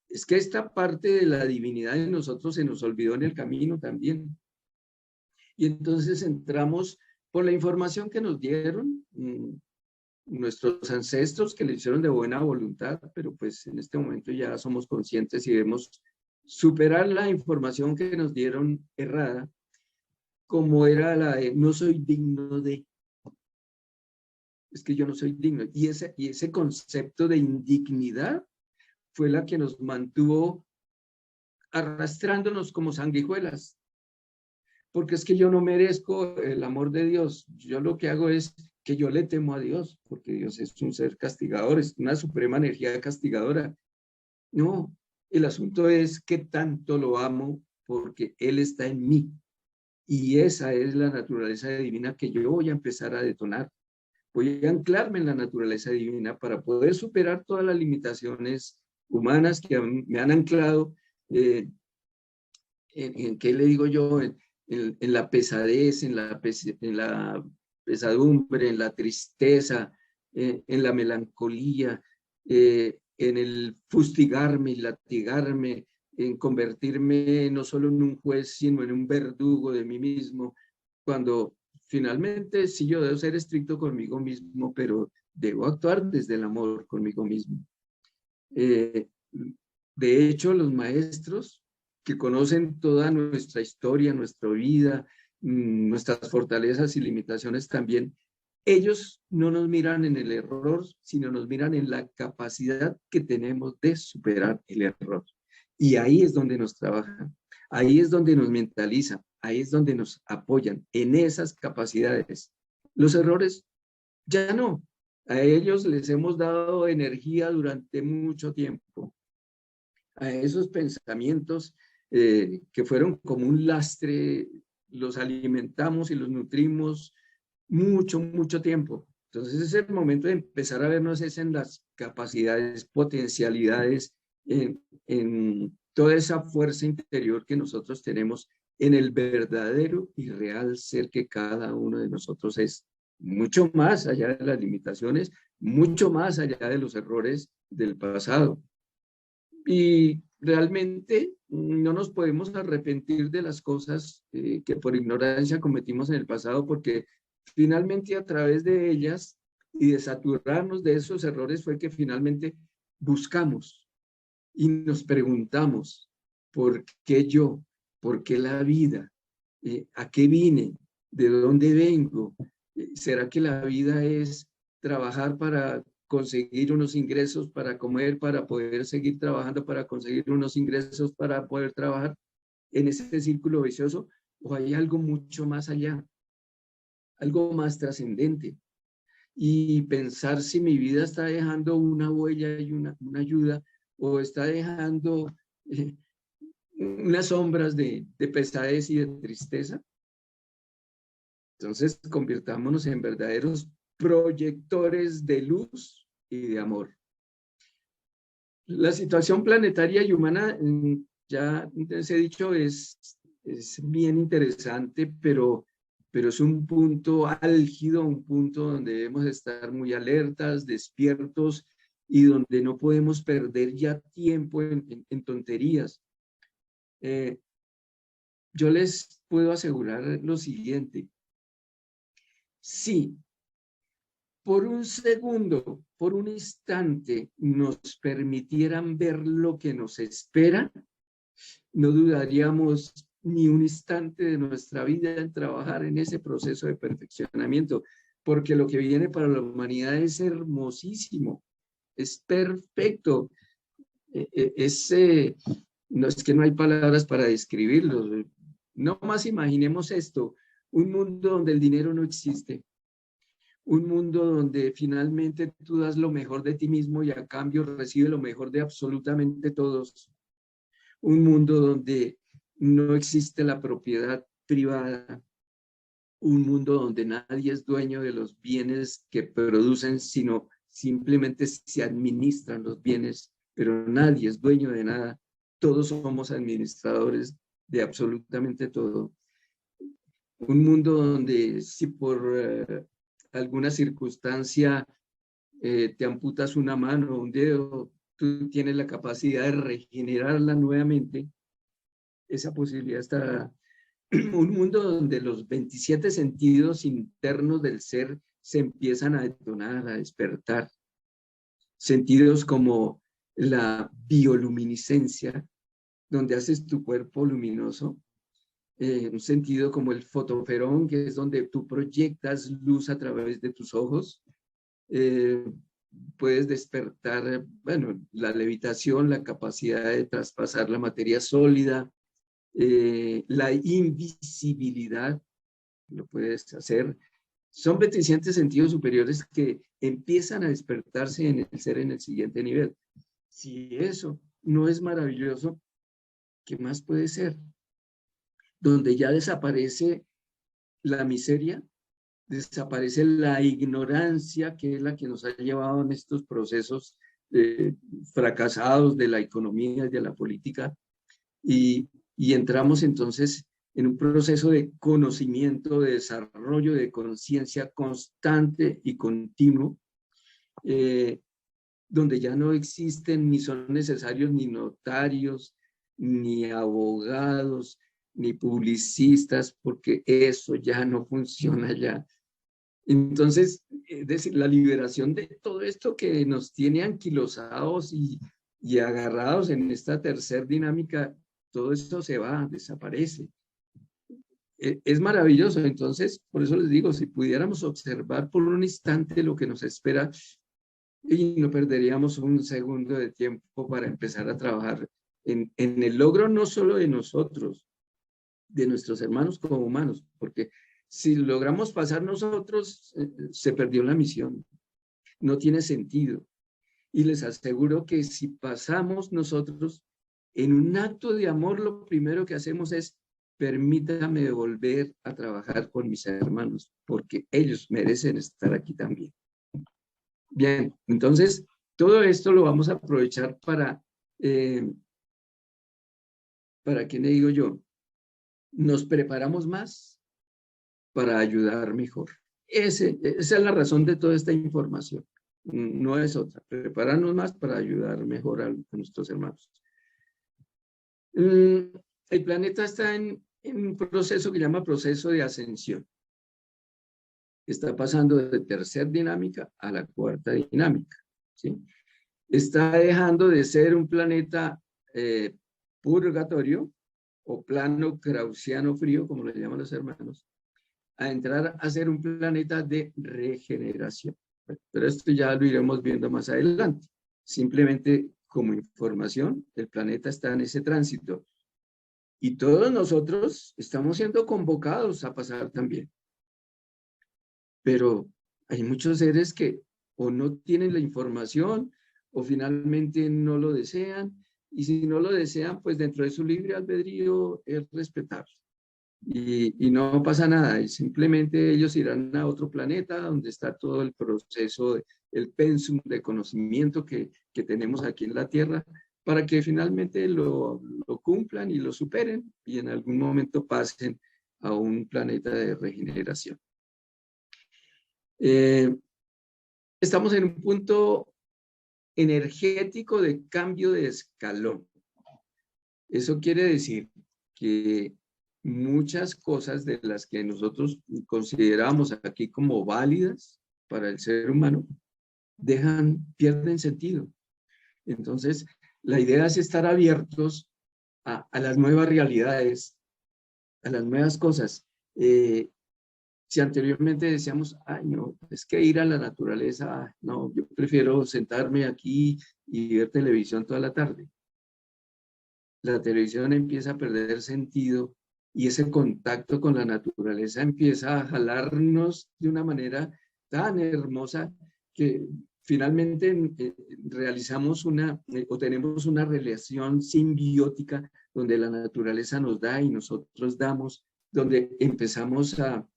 Es que esta parte de la divinidad de nosotros se nos olvidó en el camino también. Y entonces entramos por la información que nos dieron nuestros ancestros, que lo hicieron de buena voluntad, pero pues en este momento ya somos conscientes y debemos superar la información que nos dieron errada, como era la de no soy digno de, es que yo no soy digno. Y ese concepto de indignidad fue la que nos mantuvo arrastrándonos como sanguijuelas, porque es que yo no merezco el amor de Dios. Yo lo que hago es que yo le temo a Dios, porque Dios es un ser castigador, es una suprema energía castigadora. No, el asunto es que tanto lo amo porque Él está en mí. Y esa es la naturaleza divina que yo voy a empezar a detonar. Voy a anclarme en la naturaleza divina para poder superar todas las limitaciones humanas que me han anclado en ¿qué le digo yo? En la pesadez, en la pesadumbre, en la tristeza, en la melancolía, en el fustigarme y latigarme, en convertirme no solo en un juez, sino en un verdugo de mí mismo, cuando finalmente sí yo debo ser estricto conmigo mismo, pero debo actuar desde el amor conmigo mismo. De hecho, los maestros que conocen toda nuestra historia, nuestra vida, nuestras fortalezas y limitaciones también, ellos no nos miran en el error, sino nos miran en la capacidad que tenemos de superar el error. Y ahí es donde nos trabajan, ahí es donde nos mentalizan, ahí es donde nos apoyan, en esas capacidades. Los errores ya no. A ellos les hemos dado energía durante mucho tiempo. A esos pensamientos que fueron como un lastre, los alimentamos y los nutrimos mucho, mucho tiempo. Entonces es el momento de empezar a vernos es en las capacidades, potencialidades, en toda esa fuerza interior que nosotros tenemos en el verdadero y real ser que cada uno de nosotros es, mucho más allá de las limitaciones, mucho más allá de los errores del pasado. Y realmente no nos podemos arrepentir de las cosas que por ignorancia cometimos en el pasado, porque finalmente a través de ellas y de saturarnos de esos errores fue que finalmente buscamos y nos preguntamos, ¿por qué yo? ¿Por qué la vida? ¿A qué vine? ¿De dónde vengo? ¿Será que la vida es trabajar para conseguir unos ingresos para comer, para poder seguir trabajando, para conseguir unos ingresos para poder trabajar en ese círculo vicioso? ¿O hay algo mucho más allá, algo más trascendente? Y pensar si mi vida está dejando una huella y una ayuda, o está dejando unas sombras de pesadez y de tristeza. Entonces, convirtámonos en verdaderos proyectores de luz y de amor. La situación planetaria y humana, ya les he dicho, es bien interesante, pero es un punto álgido, un punto donde debemos estar muy alertas, despiertos, y donde no podemos perder ya tiempo en tonterías. Yo les puedo asegurar lo siguiente. Sí, por un segundo, por un instante, nos permitieran ver lo que nos espera, no dudaríamos ni un instante de nuestra vida en trabajar en ese proceso de perfeccionamiento, porque lo que viene para la humanidad es hermosísimo, es perfecto, no es que no hay palabras para describirlo. No más imaginemos esto, un mundo donde el dinero no existe, un mundo donde finalmente tú das lo mejor de ti mismo y a cambio recibes lo mejor de absolutamente todos. Un mundo donde no existe la propiedad, privada, un mundo donde nadie es dueño de los bienes que producen, sino simplemente se administran los bienes, pero nadie es dueño de nada. Todos somos administradores de absolutamente todo. Un mundo donde si por alguna circunstancia te amputas una mano o un dedo, tú tienes la capacidad de regenerarla nuevamente. Esa posibilidad está. Un mundo donde los 27 sentidos internos del ser se empiezan a detonar, a despertar. Sentidos como la bioluminiscencia, donde haces tu cuerpo luminoso. Un sentido como el fotoferón, que es donde tú proyectas luz a través de tus ojos. Puedes despertar, bueno, la levitación, la capacidad de traspasar la materia sólida, la invisibilidad, lo puedes hacer. Son 27 sentidos superiores que empiezan a despertarse en el ser en el siguiente nivel. Si eso no es maravilloso, ¿qué más puede ser? Donde ya desaparece la miseria, desaparece la ignorancia, que es la que nos ha llevado en estos procesos fracasados de la economía y de la política, y entramos entonces en un proceso de conocimiento, de desarrollo, de conciencia constante y continuo, donde ya no existen ni son necesarios ni notarios, ni abogados, ni publicistas, porque eso ya no funciona ya. Entonces, es decir, la liberación de todo esto que nos tiene anquilosados y agarrados en esta tercera dinámica, todo esto se va, desaparece. Es maravilloso. Entonces, por eso les digo, si pudiéramos observar por un instante lo que nos espera, y no perderíamos un segundo de tiempo para empezar a trabajar en el logro no solo de nosotros, de nuestros hermanos como humanos, porque si logramos pasar nosotros, se perdió la misión, no tiene sentido. Y les aseguro que si pasamos nosotros, en un acto de amor, lo primero que hacemos es, permítame volver a trabajar con mis hermanos, porque ellos merecen estar aquí también. Bien, entonces, todo esto lo vamos a aprovechar para ¿qué le digo yo? Nos preparamos más para ayudar mejor. Esa es la razón de toda esta información. No es otra. Prepararnos más para ayudar mejor a nuestros hermanos. El planeta está en un proceso que llama proceso de ascensión. Está pasando de tercera dinámica a la cuarta dinámica, ¿sí? Está dejando de ser un planeta purgatorio o plano kraussiano frío, como le llaman los hermanos, a entrar a ser un planeta de regeneración. Pero esto ya lo iremos viendo más adelante. Simplemente como información, el planeta está en ese tránsito. Y todos nosotros estamos siendo convocados a pasar también. Pero hay muchos seres que o no tienen la información o finalmente no lo desean. Y si no lo desean, pues dentro de su libre albedrío es respetable. Y no pasa nada, y simplemente ellos irán a otro planeta donde está todo el proceso, el pensum de conocimiento que tenemos aquí en la Tierra, para que finalmente lo cumplan y lo superen y en algún momento pasen a un planeta de regeneración. Estamos en un punto energético de cambio de escalón. Eso quiere decir que muchas cosas de las que nosotros consideramos aquí como válidas para el ser humano, pierden sentido. Entonces, la idea es estar abiertos a las nuevas realidades, a las nuevas cosas. Si anteriormente decíamos, ay, no, es que ir a la naturaleza, no, yo prefiero sentarme aquí y ver televisión toda la tarde. La televisión empieza a perder sentido y ese contacto con la naturaleza empieza a jalarnos de una manera tan hermosa que finalmente realizamos o tenemos una relación simbiótica donde la naturaleza nos da y nosotros damos donde empezamos a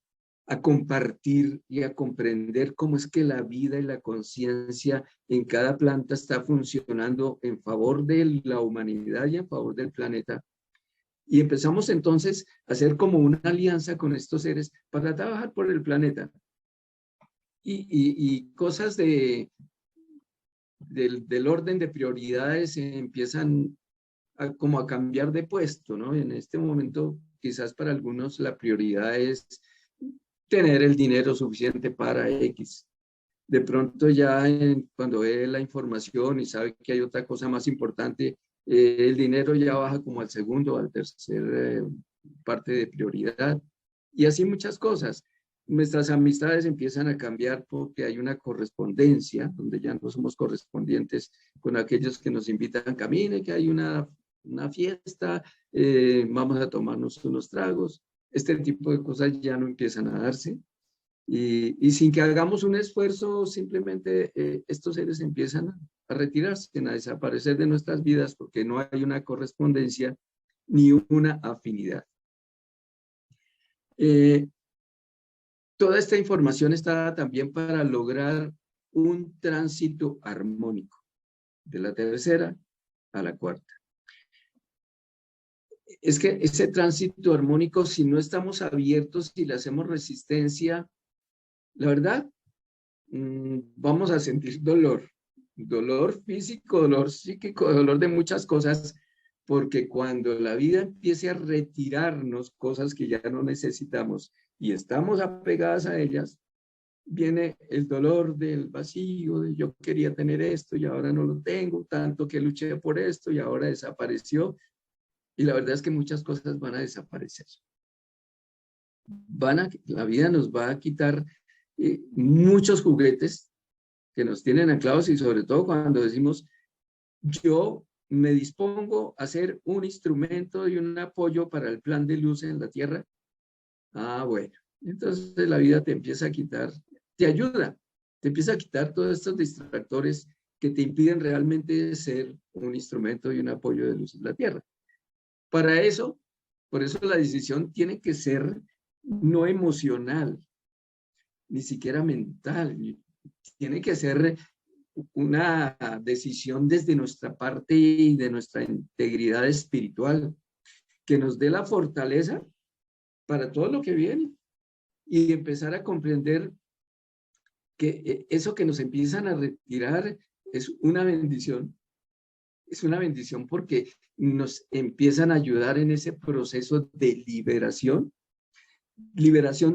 compartir y a comprender cómo es que la vida y la conciencia en cada planta está funcionando en favor de la humanidad y en favor del planeta. Y empezamos entonces a hacer como una alianza con estos seres para trabajar por el planeta. Y cosas del orden de prioridades empiezan como a cambiar de puesto, ¿no? En este momento, quizás para algunos la prioridad es tener el dinero suficiente para X. De pronto ya cuando ve la información y sabe que hay otra cosa más importante, el dinero ya baja como al segundo o al tercer parte de prioridad. Y así muchas cosas. Nuestras amistades empiezan a cambiar porque hay una correspondencia, donde ya no somos correspondientes con aquellos que nos invitan, camine, que hay una fiesta, vamos a tomarnos unos tragos. Este tipo de cosas ya no empiezan a darse. Y sin que hagamos un esfuerzo, simplemente estos seres empiezan a retirarse, a desaparecer de nuestras vidas porque no hay una correspondencia ni una afinidad. Toda esta información está también para lograr un tránsito armónico de la tercera a la cuarta. Es que ese tránsito armónico, si no estamos abiertos y le hacemos resistencia, la verdad, vamos a sentir dolor físico, dolor psíquico, dolor de muchas cosas, porque cuando la vida empiece a retirarnos cosas que ya no necesitamos y estamos apegadas a ellas, viene el dolor del vacío, de yo quería tener esto y ahora no lo tengo, tanto que luché por esto y ahora desapareció. Y la verdad es que muchas cosas van a desaparecer. La vida nos va a quitar muchos juguetes que nos tienen anclados y sobre todo cuando decimos, yo me dispongo a ser un instrumento y un apoyo para el plan de luz en la Tierra. Ah, bueno, entonces la vida te empieza a quitar, te ayuda, te empieza a quitar todos estos distractores que te impiden realmente ser un instrumento y un apoyo de luz en la Tierra. Para eso, por eso la decisión tiene que ser no emocional, ni siquiera mental, tiene que ser una decisión desde nuestra parte y de nuestra integridad espiritual, que nos dé la fortaleza para todo lo que viene y empezar a comprender que eso que nos empiezan a retirar es una bendición. Es una bendición porque nos empiezan a ayudar en ese proceso de liberación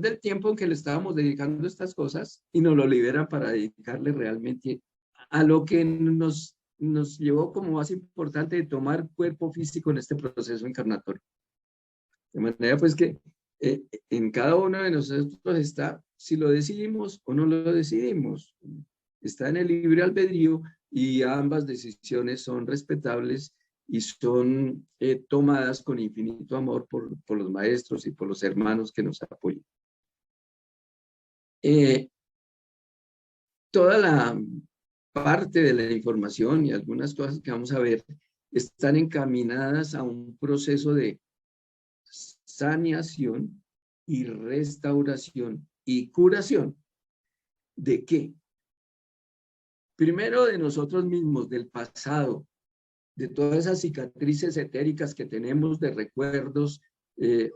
del tiempo en que le estábamos dedicando a estas cosas y nos lo liberan para dedicarle realmente a lo que nos llevó como más importante de tomar cuerpo físico en este proceso encarnatorio. De manera pues que en cada uno de nosotros está si lo decidimos o no lo decidimos. Está en el libre albedrío y ambas decisiones son respetables y son tomadas con infinito amor por los maestros y por los hermanos que nos apoyan. Toda la parte de la información y algunas cosas que vamos a ver están encaminadas a un proceso de saneación y restauración y curación. ¿De qué? Primero de nosotros mismos, del pasado, de todas esas cicatrices etéricas que tenemos de recuerdos,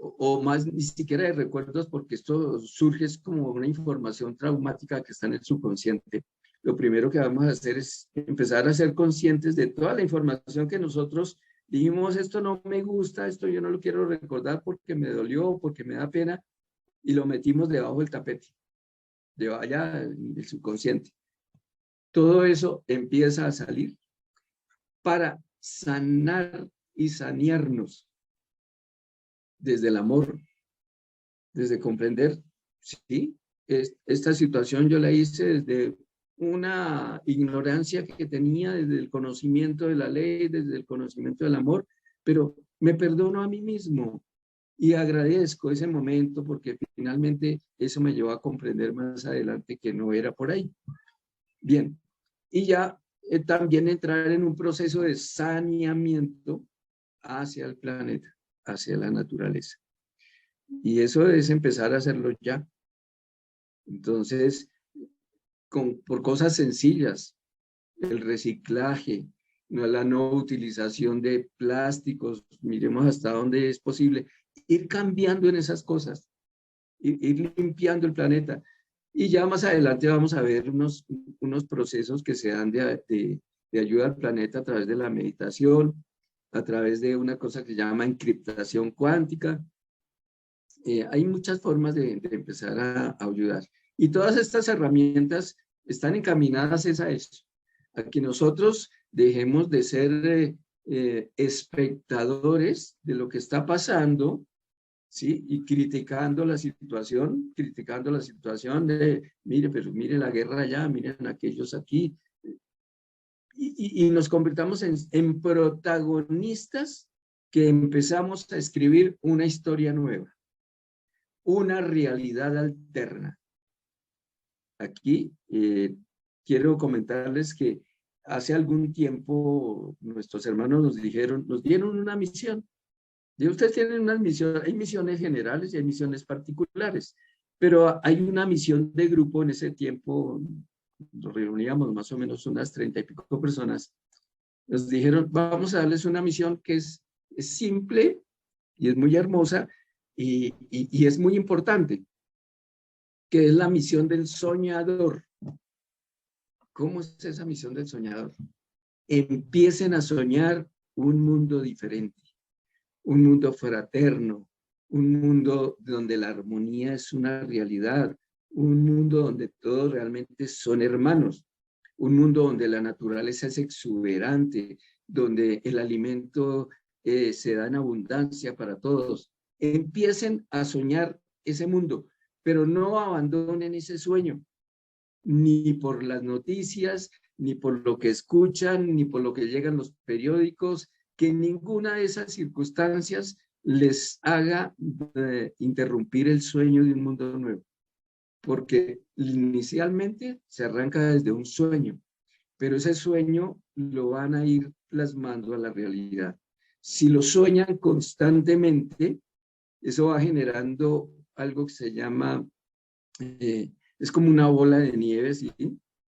o más ni siquiera de recuerdos, porque esto surge es como una información traumática que está en el subconsciente. Lo primero que vamos a hacer es empezar a ser conscientes de toda la información que nosotros dijimos, esto no me gusta, esto yo no lo quiero recordar porque me dolió, porque me da pena, y lo metimos debajo del tapete, de allá del subconsciente. Todo eso empieza a salir para sanar y sanearnos desde el amor, desde comprender, sí, esta situación yo la hice desde una ignorancia que tenía, desde el conocimiento de la ley, desde el conocimiento del amor, pero me perdono a mí mismo y agradezco ese momento porque finalmente eso me llevó a comprender más adelante que no era por ahí. Bien, y ya también entrar en un proceso de saneamiento hacia el planeta, hacia la naturaleza. Y eso es empezar a hacerlo ya. Entonces, por cosas sencillas, el reciclaje, la no utilización de plásticos, miremos hasta dónde es posible, ir cambiando en esas cosas, ir limpiando el planeta. Y ya más adelante vamos a ver unos procesos que se dan de ayuda al planeta a través de la meditación, a través de una cosa que se llama encriptación cuántica. Hay muchas formas de empezar a ayudar. Y todas estas herramientas están encaminadas a eso, a que nosotros dejemos de ser espectadores de lo que está pasando, ¿sí? Y criticando la situación de, mire, pero mire la guerra allá, miren aquellos aquí, y nos convirtamos en protagonistas que empezamos a escribir una historia nueva, una realidad alterna. Aquí quiero comentarles que hace algún tiempo nuestros hermanos nos dieron una misión. Y ustedes tienen una misión, hay misiones generales y hay misiones particulares, pero hay una misión de grupo. En ese tiempo nos reuníamos más o menos unas 30 y pico personas. Nos dijeron, vamos a darles una misión que es simple y es muy hermosa y es muy importante, que es la misión del soñador. ¿Cómo es esa misión del soñador? Empiecen a soñar un mundo diferente, un mundo fraterno, un mundo donde la armonía es una realidad, un mundo donde todos realmente son hermanos, un mundo donde la naturaleza es exuberante, donde el alimento se da en abundancia para todos. Empiecen a soñar ese mundo, pero no abandonen ese sueño, ni por las noticias, ni por lo que escuchan, ni por lo que llegan los periódicos, que ninguna de esas circunstancias les haga interrumpir el sueño de un mundo nuevo, porque inicialmente se arranca desde un sueño, pero ese sueño lo van a ir plasmando a la realidad. Si lo sueñan constantemente, eso va generando algo que se llama es como una bola de nieve, ¿sí?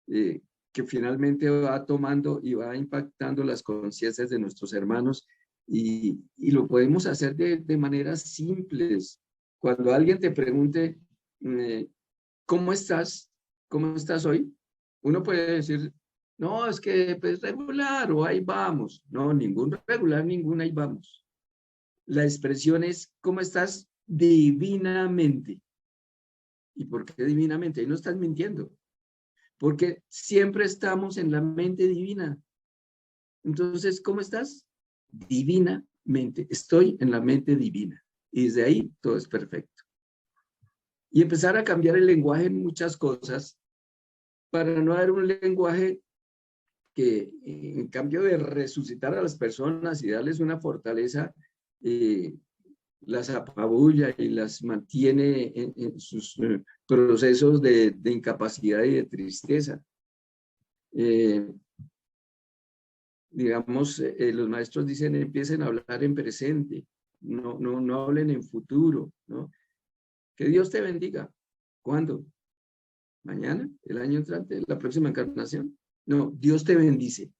Que finalmente va tomando y va impactando las conciencias de nuestros hermanos, y lo podemos hacer de maneras simples. Cuando alguien te pregunte, eh, ¿cómo estás? ¿Cómo estás hoy? Uno puede decir, no, es que pues regular o ahí vamos. No, ningún regular, ningún ahí vamos. La expresión es, ¿cómo estás? Divinamente. ¿Y por qué divinamente? Ahí no estás mintiendo, porque siempre estamos en la mente divina. Entonces, ¿cómo estás? Divinamente. Estoy en la mente divina. Y desde ahí todo es perfecto. Y empezar a cambiar el lenguaje en muchas cosas para no dar un lenguaje que, en cambio de resucitar a las personas y darles una fortaleza, las apabulla y las mantiene en sus procesos de incapacidad y de tristeza. Digamos, los maestros dicen, empiecen a hablar en presente, no hablen en futuro, ¿no? Que Dios te bendiga. ¿Cuándo? ¿Mañana? ¿El año entrante? ¿La próxima encarnación? No, Dios te bendice.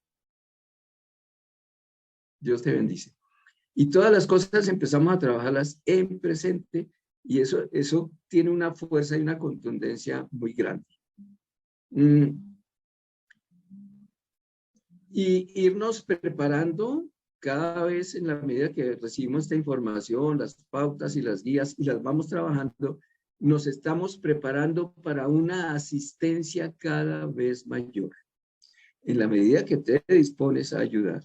Dios te bendice. Y todas las cosas empezamos a trabajarlas en presente, y eso tiene una fuerza y una contundencia muy grande. Y irnos preparando cada vez en la medida que recibimos esta información, las pautas y las guías, y las vamos trabajando, nos estamos preparando para una asistencia cada vez mayor. En la medida que te dispones a ayudar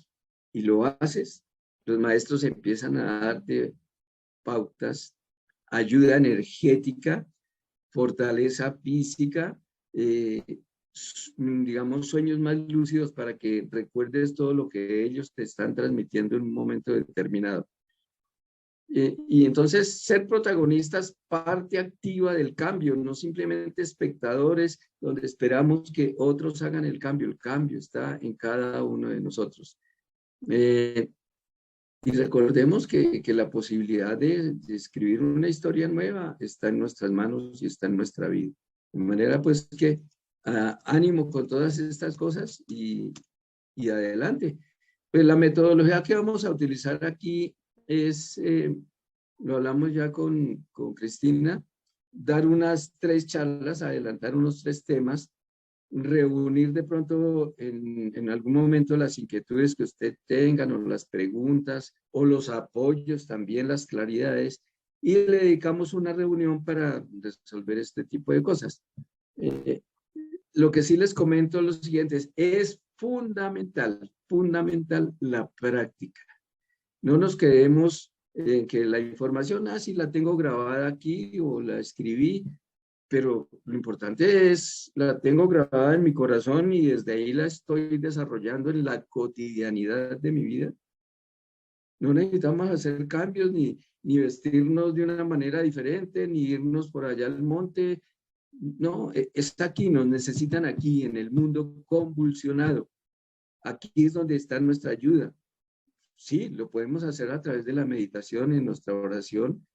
y lo haces, los maestros empiezan a darte pautas, ayuda energética, fortaleza física, digamos, sueños más lúcidos para que recuerdes todo lo que ellos te están transmitiendo en un momento determinado. Y entonces ser protagonistas, parte activa del cambio, no simplemente espectadores donde esperamos que otros hagan el cambio está en cada uno de nosotros. Y recordemos que la posibilidad de escribir una historia nueva está en nuestras manos y está en nuestra vida. De manera pues que ánimo con todas estas cosas y adelante. Pues la metodología que vamos a utilizar aquí es, lo hablamos ya con Cristina, dar unas 3 charlas, adelantar unos 3 temas, reunir de pronto en algún momento las inquietudes que usted tenga, o las preguntas, o los apoyos, también las claridades, y le dedicamos una reunión para resolver este tipo de cosas. Lo que sí les comento es lo siguiente, es fundamental la práctica. No nos quedemos en que la información, sí la tengo grabada aquí o la escribí, pero lo importante es, la tengo grabada en mi corazón y desde ahí la estoy desarrollando en la cotidianidad de mi vida. No necesitamos hacer cambios ni vestirnos de una manera diferente, ni irnos por allá al monte. No, está aquí, nos necesitan aquí, en el mundo convulsionado. Aquí es donde está nuestra ayuda. Sí, lo podemos hacer a través de la meditación, en nuestra oración,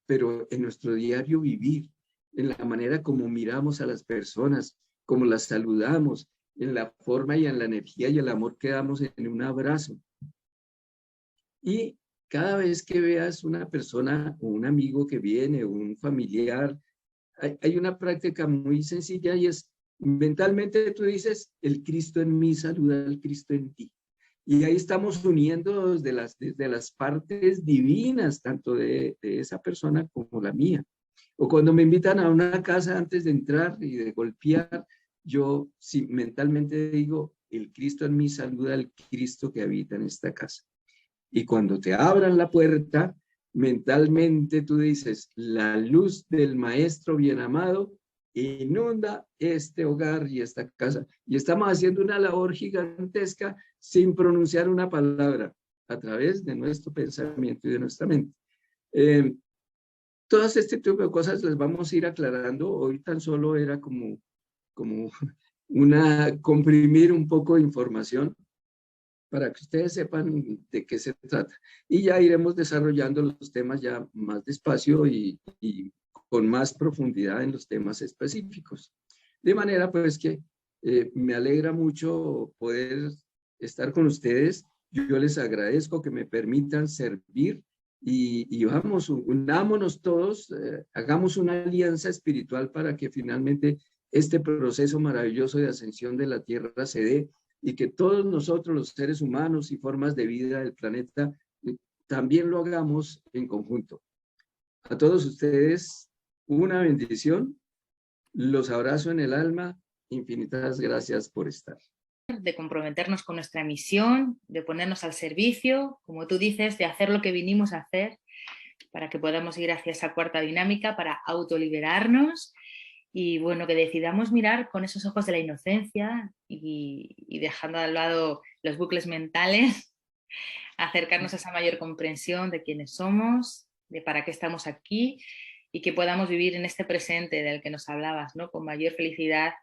pero en nuestro diario vivir, en la manera como miramos a las personas, como las saludamos, en la forma y en la energía y el amor que damos en un abrazo. Y cada vez que veas una persona o un amigo que viene o un familiar, hay una práctica muy sencilla y es, mentalmente tú dices, el Cristo en mí saluda al Cristo en ti. Y ahí estamos uniendo desde las partes divinas, tanto de esa persona como la mía. O cuando me invitan a una casa antes de entrar y de golpear, yo sí, mentalmente digo, el Cristo en mí saluda al Cristo que habita en esta casa. Y cuando te abran la puerta, mentalmente tú dices, la luz del Maestro bien amado inunda este hogar y esta casa. Y estamos haciendo una labor gigantesca sin pronunciar una palabra a través de nuestro pensamiento y de nuestra mente. Todas este tipo de cosas las vamos a ir aclarando. Hoy tan solo era como comprimir un poco de información para que ustedes sepan de qué se trata. Y ya iremos desarrollando los temas ya más despacio y con más profundidad en los temas específicos. De manera pues que me alegra mucho poder estar con ustedes. Yo les agradezco que me permitan servir y vamos, unámonos todos, hagamos una alianza espiritual para que finalmente este proceso maravilloso de ascensión de la Tierra se dé y que todos nosotros, los seres humanos y formas de vida del planeta, también lo hagamos en conjunto. A todos ustedes, una bendición. Los abrazo en el alma. Infinitas gracias por estar. De comprometernos con nuestra misión, de ponernos al servicio, como tú dices, de hacer lo que vinimos a hacer para que podamos ir hacia esa cuarta dinámica, para autoliberarnos y bueno, que decidamos mirar con esos ojos de la inocencia y dejando al lado los bucles mentales, acercarnos a esa mayor comprensión de quiénes somos, de para qué estamos aquí y que podamos vivir en este presente del que nos hablabas, ¿no? Con mayor felicidad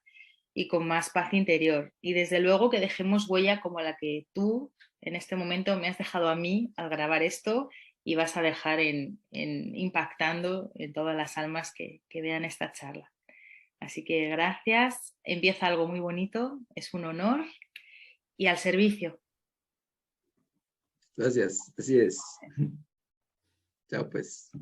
y con más paz interior. Y desde luego que dejemos huella como la que tú en este momento me has dejado a mí al grabar esto y vas a dejar impactando en todas las almas que vean esta charla. Así que gracias, empieza algo muy bonito, es un honor y al servicio. Gracias, así es. Chao pues.